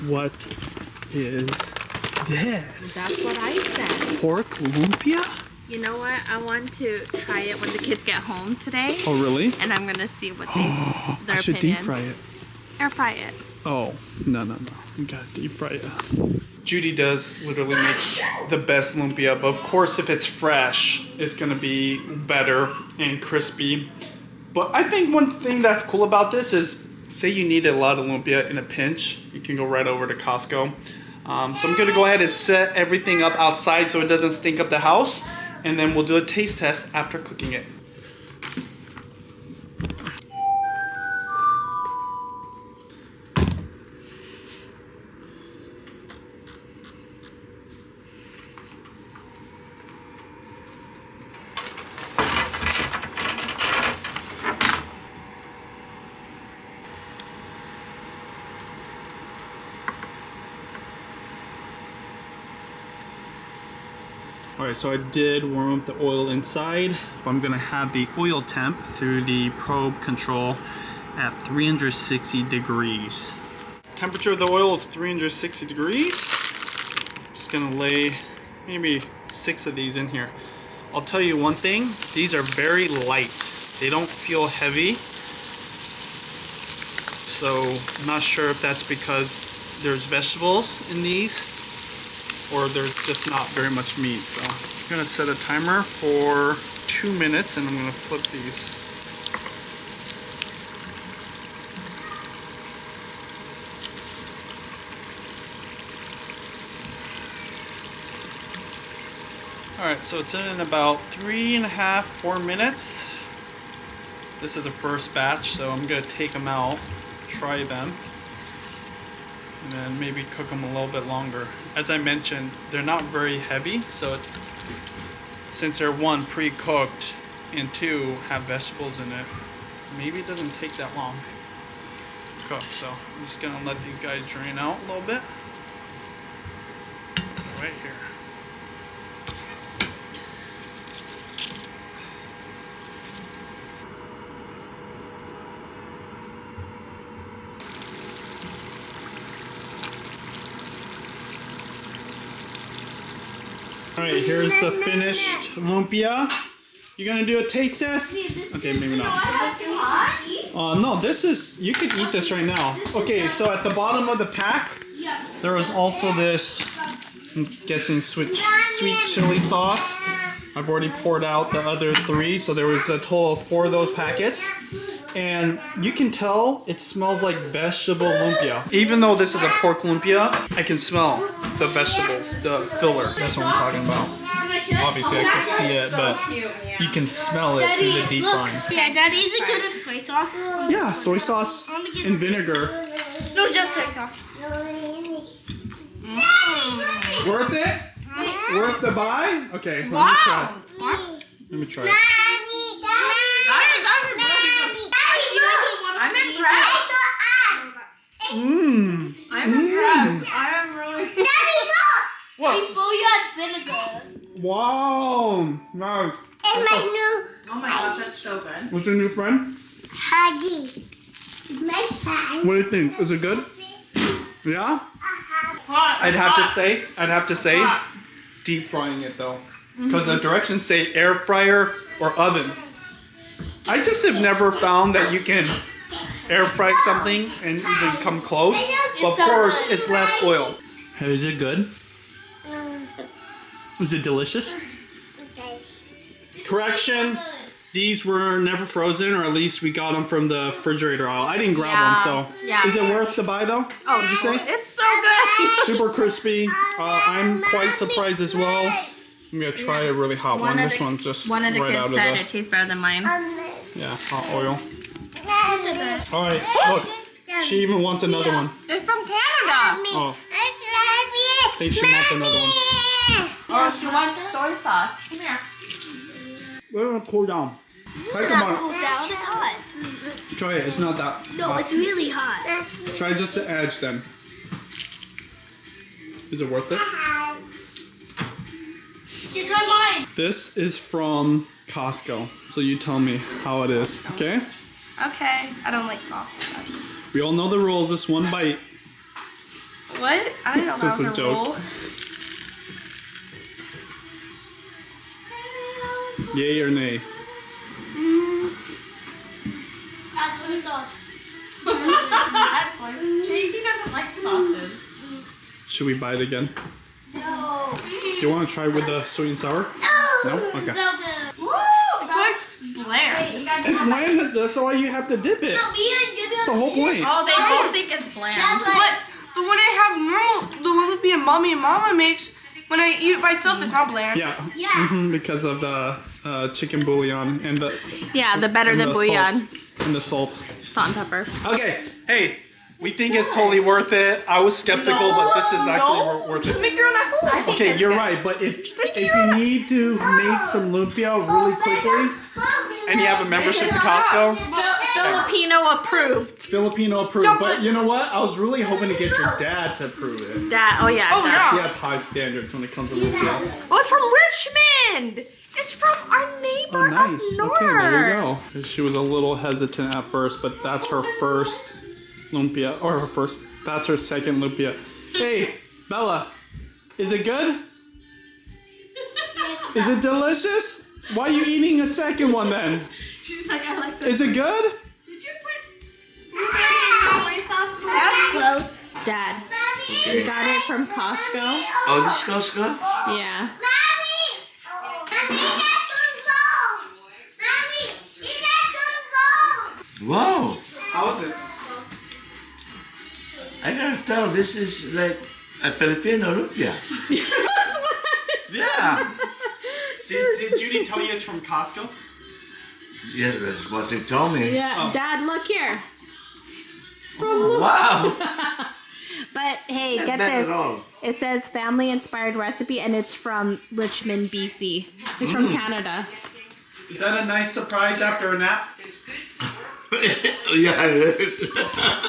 What is this? That's what I said. Pork lumpia? You know what? I want to try it when the kids get home today. Oh, really? And I'm gonna see what their I should opinion. deep fry it. Air fry it. Oh, no. You gotta deep fry it. Judy does literally make the best lumpia, but of course if it's fresh, it's gonna be better and crispy. But I think one thing that's cool about this is, say you need a lot of lumpia in a pinch, you can go right over to Costco. So I'm gonna go ahead and set everything up outside so it doesn't stink up the house, and then we'll do a taste test after cooking it. Alright, so I did warm up the oil inside, but I'm gonna have the oil temp through the probe control at 360 degrees. Temperature of the oil is 360 degrees. Just gonna lay maybe 6 of these in here. I'll tell you one thing, these are very light. They don't feel heavy. So I'm not sure if that's because there's vegetables in these or there's just not very much meat. So I'm gonna set a timer for 2 minutes and I'm gonna flip these. Alright, so it's in about 3.5, 4 minutes. This is the first batch, so I'm gonna take them out, try them, and then maybe cook them a little bit longer. As I mentioned, they're not very heavy, so since they're one, pre-cooked, and two, have vegetables in it, maybe it doesn't take that long to cook. So I'm just gonna let these guys drain out a little bit. Right here. Alright, here's the finished lumpia. You gonna do a taste test? Okay, maybe not. No, this is, you could eat this right now. Okay, so at the bottom of the pack, there was also this, I'm guessing sweet chili sauce. I've already poured out the other 3, so there was a total of 4 of those packets. And you can tell it smells like vegetable lumpia. Even though this is a pork lumpia, I can smell the vegetables, the filler. That's what I'm talking about. Obviously I can see it, but you can smell it through the deep frying. Yeah, Daddy, is it good with soy sauce? Yeah, soy sauce and vinegar. No, just soy sauce. Worth it? Worth the buy? Okay, let me try it. Let me try it. I'm impressed. I'm impressed. I am really. Daddy, look! What? Before you had vinegar. Wow! Nice. It's my new. Oh my gosh, that's so good. What's your new friend? Huggy. My friend. What do you think? Is it good? Yeah? Hot. I'd have to say, deep frying it though. Because the directions say air fryer or oven. I just have never found that you can air fry something and even come close. But of course, it's less oil. Hey, is it good? Is it delicious? Correction, these were never frozen, or at least we got them from the refrigerator aisle. I didn't grab them, so. Yeah. Is it worth the buy though? Oh, Did you say? it's so good. Super crispy. I'm quite surprised as well. I'm gonna try a really hot one. This one's just One of the right kids out of said the, it tastes better than mine. yeah, hot oil. Good. All right, look. She even wants another one. It's from Canada. Oh, I think she wants another one. Oh, she wants soy sauce. Come here. We're gonna cool down. Try come on. Cool down. It's hot. Try it. It's not that. No, hot. it's really hot. Try just the edge then. Is it worth it? You try mine. This is from Costco, so you tell me how it is, okay? Okay. I don't like sauce. We all know the rules. It's one bite. What? I don't know if that Just was a a joke. rule. Yay or nay? Add soy sauce. JC doesn't like sauces. Should we buy it again? No. Do you want to try with the sweet and sour? No? Okay. So good. Woo! It's like bland. It's bland, that's why you have to dip it. No, me and Gibby That's the whole point. Oh, they both think it's bland. That's why. But when I have normal, the Lumpia mommy and mama makes, when I eat it by itself, it's not bland. Yeah. Yeah. Because of the chicken bouillon and the Yeah, the better and than the bouillon. salt. And the salt. Salt and pepper. Okay, hey, we think it's totally worth it. I was skeptical, but this is actually worth Just it. make your own at home. Okay, you're right, but if you need to make some lumpia really quickly and you have a membership to Costco, Filipino approved. Filipino approved. But you know what? I was really hoping to get your dad to approve it. That. Oh yeah. Oh, that. He has high standards when it comes to lumpia. Oh, it's from Richmond. It's from our neighbor Oh, nice. up north. Okay, there you go. She was a little hesitant at first, but that's her first lumpia, or her first. That's her second lumpia. Hey, Bella, is it good? Is it delicious? Why are you eating a second one then? She's like, I like Is it good? Did you put Soy sauce. That's close. Dad? We got it from Costco. Oh, this is Costco? Yeah. Wow. How is it? I gotta tell, this is like a Filipino lumpia. Yeah. Did Judy tell you it's from Costco? Yes, that's what they told me. Yeah. Dad, look here. Wow. But hey, Not get bad this. at all. It says family inspired recipe and it's from Richmond, BC. It's from Canada. Is that a nice surprise after a nap? Yeah, it is.